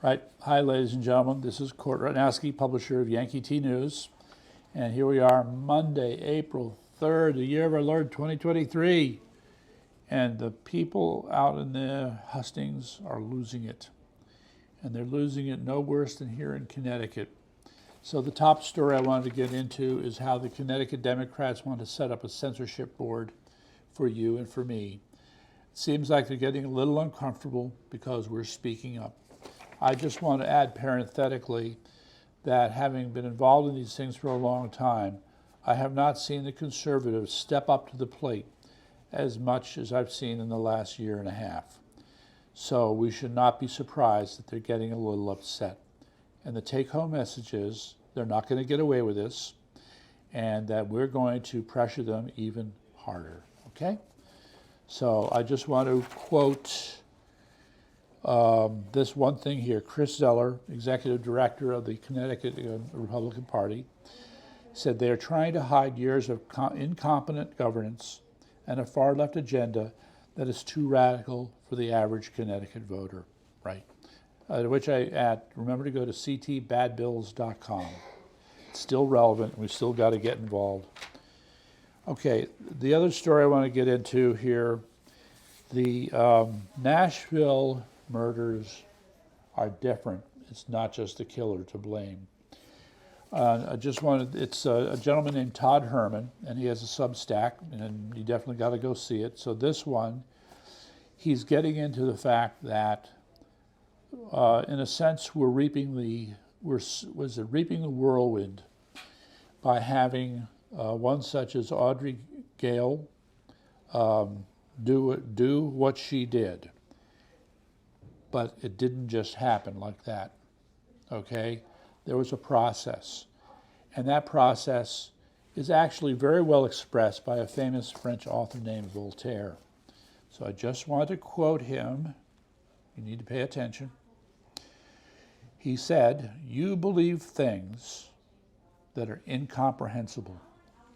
Right. Hi, ladies and gentlemen. This is Kurt Ratnowski, publisher of Yankee T News. And here we are, Monday, April 3rd, the year of our Lord 2023. And the people out in the hustings are losing it. And they're losing it no worse than here in Connecticut. So the top story I wanted to get into is how the Connecticut Democrats want to set up a censorship board for you and for me. It seems like they're getting a little uncomfortable because we're speaking up. I just want to add parenthetically that having been involved in these things for a long time, I have not seen the conservatives step up to the plate as much as I've seen in the last year and a half. So we should not be surprised that they're getting a little upset. And the take-home message is they're not going to get away with this, and that we're going to pressure them even harder, okay? So I just want to quote this one thing here. Chris Zeller, executive director of the Connecticut Republican Party, said they are trying to hide years of incompetent governance and a far-left agenda that is too radical for the average Connecticut voter, right? To which I add, remember to go to ctbadbills.com. It's still relevant. We've still got to get involved. Okay, the other story I want to get into here, the Nashville murders are different. It's not just the killer to blame. It's a gentleman named Todd Herman, and he has a Substack, and you definitely got to go see it. So this one, he's getting into the fact that, in a sense, we're reaping the whirlwind by having one such as Audrey Gale do what she did. But it didn't just happen like that, okay? There was a process, and that process is actually very well expressed by a famous French author named Voltaire. So I just want to quote him. You need to pay attention. He said, "You believe things that are incomprehensible,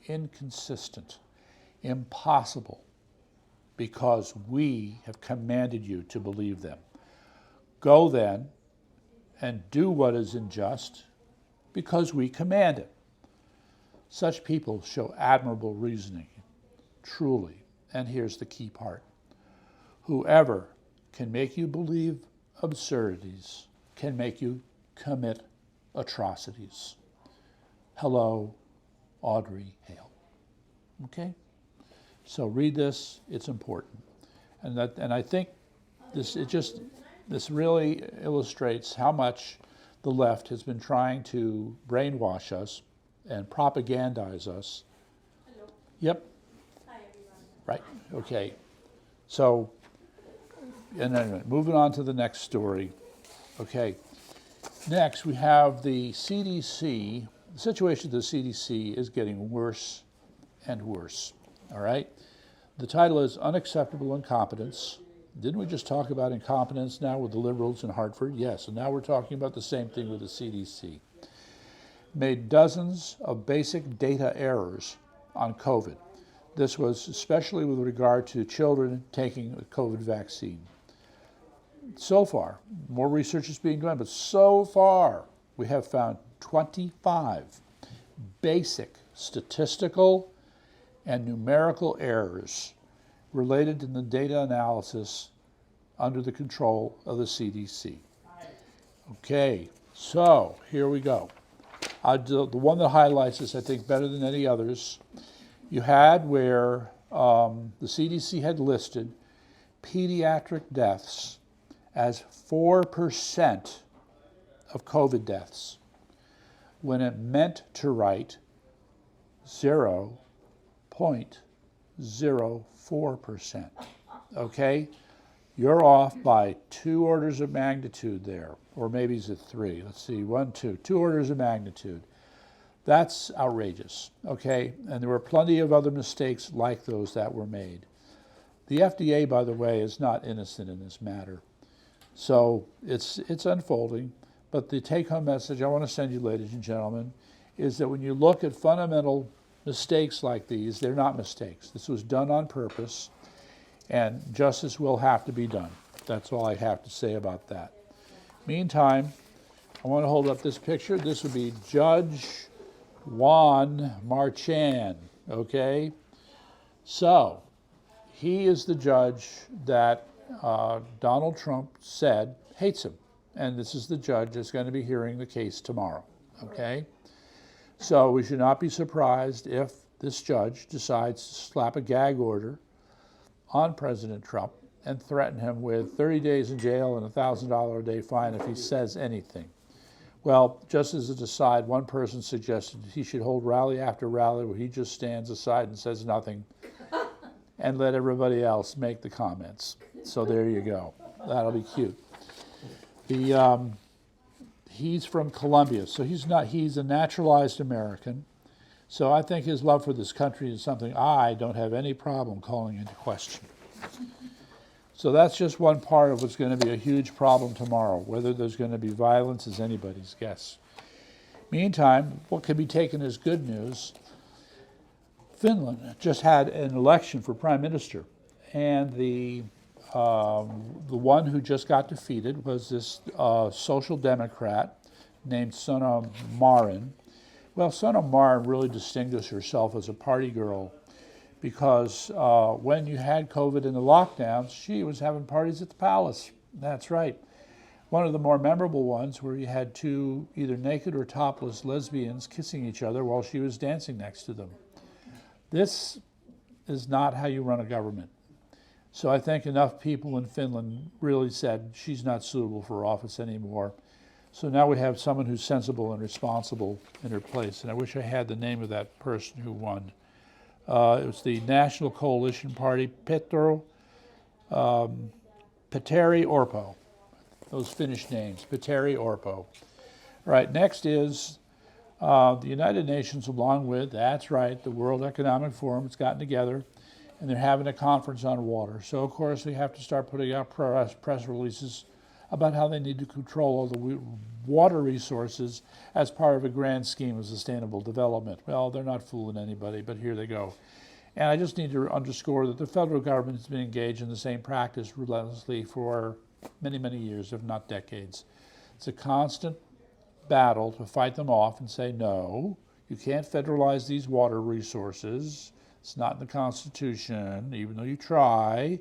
inconsistent, impossible, because we have commanded you to believe them. Go then and do what is unjust, because we command it." Such people show admirable reasoning, truly. And here's the key part. Whoever can make you believe absurdities can make you commit atrocities. Hello, Audrey Hale. Okay? So read this, it's important. And I think this really illustrates how much the left has been trying to brainwash us and propagandize us. Hello. Yep. Hi, everyone. Right, okay. So, and then moving on to the next story. Okay, next we have the CDC. The situation of the CDC is getting worse and worse, all right? The title is Unacceptable Incompetence. Didn't we just talk about incompetence now with the liberals in Hartford? Yes, and now we're talking about the same thing with the CDC. Made dozens of basic data errors on COVID. This was especially with regard to children taking a COVID vaccine. So far, more research is being done, but so far we have found 25 basic statistical and numerical errors related to the data analysis under the control of the CDC. Okay, so here we go. The one that highlights this, I think, better than any others, you had where the CDC had listed pediatric deaths as 4% of COVID deaths, when it meant to write 0.04%, okay? You're off by 2 orders of magnitude there, or maybe it's 3. Let's see, 1, 2, 2 orders of magnitude. That's outrageous, okay? And there were plenty of other mistakes like those that were made. The FDA, by the way, is not innocent in this matter. So it's unfolding, but the take-home message I want to send you, ladies and gentlemen, is that when you look at fundamental mistakes like these, they're not mistakes. This was done on purpose, and justice will have to be done. That's all I have to say about that. Meantime, I want to hold up this picture. This would be Judge Juan Marchand, okay? So, he is the judge that Donald Trump said hates him. And this is the judge that's going to be hearing the case tomorrow, okay? So we should not be surprised if this judge decides to slap a gag order on President Trump and threaten him with 30 days in jail and a $1,000 a day fine if he says anything. Well, just as an aside, one person suggested he should hold rally after rally where he just stands aside and says nothing and let everybody else make the comments. So there you go. That'll be cute. He's from Colombia, so he's a naturalized American. So I think his love for this country is something I don't have any problem calling into question. So that's just one part of what's going to be a huge problem tomorrow. Whether there's going to be violence is anybody's guess. Meantime, what can be taken as good news, Finland just had an election for prime minister, and the one who just got defeated was this social democrat named Sanna Marin. Well, Sanna Marin really distinguished herself as a party girl because when you had COVID and the lockdowns, she was having parties at the palace. That's right. One of the more memorable ones where you had two either naked or topless lesbians kissing each other while she was dancing next to them. This is not how you run a government. So I think enough people in Finland really said she's not suitable for office anymore. So now we have someone who's sensible and responsible in her place. And I wish I had the name of that person who won. It was the National Coalition Party, Petteri Orpo. Those Finnish names, Petteri Orpo. All right, next is the United Nations, along with, that's right, the World Economic Forum. It's gotten together, and they're having a conference on water. So, of course, we have to start putting out press releases about how they need to control all the water resources as part of a grand scheme of sustainable development. Well, they're not fooling anybody, but here they go. And I just need to underscore that the federal government has been engaged in the same practice relentlessly for many, many years, if not decades. It's a constant battle to fight them off and say, no, you can't federalize these water resources. It's not in the Constitution, even though you try.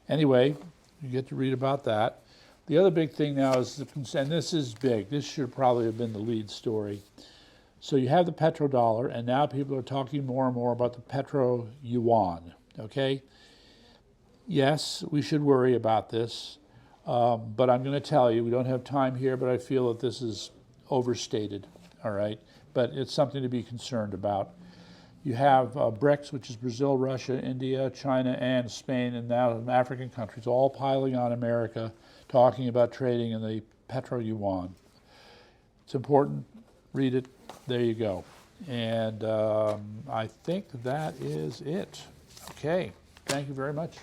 Anyway, you get to read about that. The other big thing now is, and this is big, this should probably have been the lead story. So you have the petrodollar, and now people are talking more and more about the petro yuan, okay? Yes, we should worry about this, but I'm going to tell you, we don't have time here, but I feel that this is overstated, all right? But it's something to be concerned about. You have BRICS, which is Brazil, Russia, India, China, and Spain, and now African countries, all piling on America, talking about trading in the petro yuan. It's important. Read it. There you go. And I think that is it. Okay. Thank you very much.